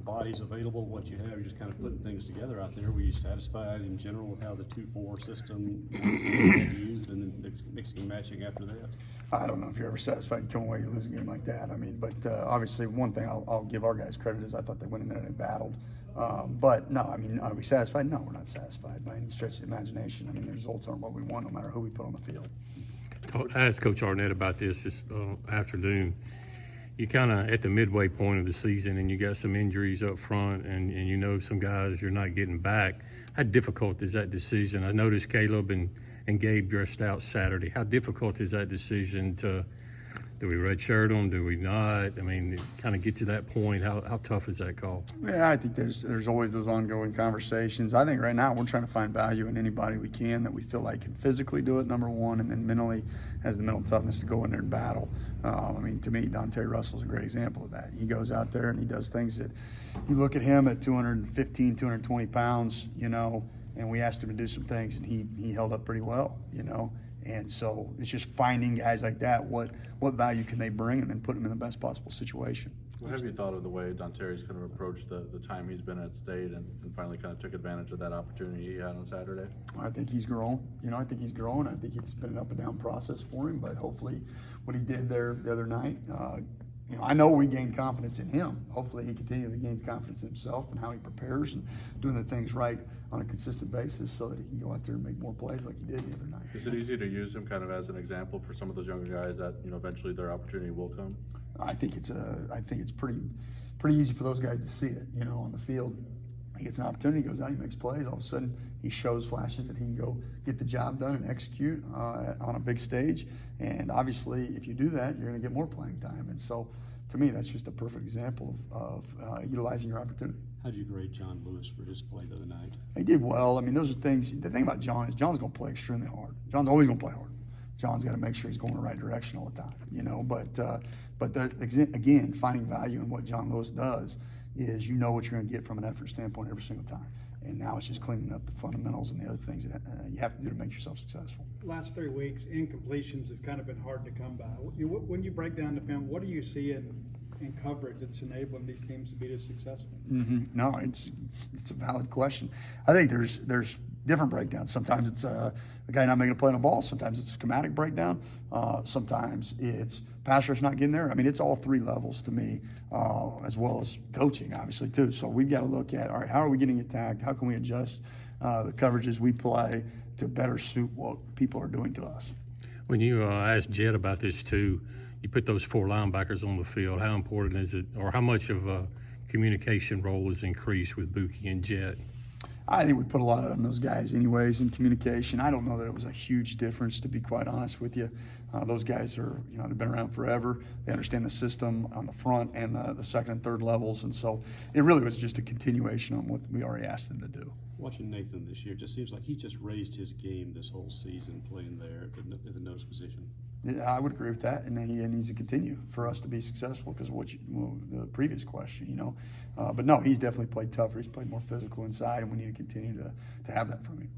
bodies available, what you have, you're just kind of putting things together out there. Were you satisfied in general with how the 2-4 system used, and then mixing and matching after that? I don't know if you're ever satisfied and come away, you lose a game like that. I mean, but obviously one thing I'll give our guys credit is I thought they went in there and they battled. But no, I mean, are we satisfied? No, we're not satisfied by any stretch of the imagination. I mean, the results aren't what we want no matter who we put on the field. I asked Coach Arnett about this afternoon. You kind of at the midway point of the season, and you got some injuries up front, and you know some guys you're not getting back. How difficult is that decision? I noticed Caleb and Gabe dressed out Saturday. How difficult is that decision to, do we redshirt them, do we not? I mean, kind of get to that point, how tough is that call? Yeah, I think there's always those ongoing conversations. I think right now we're trying to find value in anybody we can that we feel like can physically do it, number one, and then mentally has the mental toughness to go in there and battle. I mean, to me, Dontae Russell's a great example of that. He goes out there and he does things that you look at him at 215, 220 pounds, you know, and we asked him to do some things, and he held up pretty well, you know. And so it's just finding guys like that, what value can they bring, and then put them in the best possible situation. What have you thought of the way Donteri's kind of approached the time he's been at State and finally kind of took advantage of that opportunity he had on Saturday? I think he's grown. You know, I think he's grown. I think it's been an up and down process for him, but hopefully what he did there the other night, you know, I know we gained confidence in him. Hopefully he continually gains confidence in himself and how he prepares and doing the things right on a consistent basis so that he can go out there and make more plays like he did the other night. Is it easy to use him kind of as an example for some of those younger guys that, you know, eventually their opportunity will come? I think it's pretty easy for those guys to see it, you know, on the field. He gets an opportunity, he goes out, he makes plays. All of a sudden, he shows flashes that he can go get the job done and execute on a big stage. And obviously, if you do that, you're going to get more playing time. And so, to me, that's just a perfect example of utilizing your opportunity. How did you grade John Lewis for his play the other night? He did well. I mean, those are things. The thing about John is John's going to play extremely hard. John's always going to play hard. John's got to make sure he's going the right direction all the time, you know. But again, finding value in what John Lewis does is you know what you're going to get from an effort standpoint every single time. And now it's just cleaning up the fundamentals and the other things that you have to do to make yourself successful. Last 3 weeks, incompletions have kind of been hard to come by. When you break down the film, what do you see in coverage that's enabling these teams to be this successful? Mm-hmm. No, it's a valid question. I think there's different breakdowns. Sometimes it's a guy not making a play on a ball. Sometimes it's a schematic breakdown. Sometimes it's pass rush not getting there. I mean, it's all three levels to me, as well as coaching, obviously, too. So we've got to look at, all right, how are we getting attacked? How can we adjust the coverages we play to better suit what people are doing to us? When you asked Jed about this, too, you put those 4 linebackers on the field. How important is it, or how much of a communication role is increased with Buki and Jed? I think we put a lot on those guys anyways in communication. I don't know that it was a huge difference, to be quite honest with you. Those guys are, you know, they've been around forever. They understand the system on the front and the second and third levels. And so it really was just a continuation on what we already asked them to do. Watching Nathan this year, it just seems like he just raised his game this whole season playing there at the nose position. Yeah, I would agree with that, and he needs to continue for us to be successful because of the previous question, you know. But no, he's definitely played tougher. He's played more physical inside, and we need to continue to have that from him.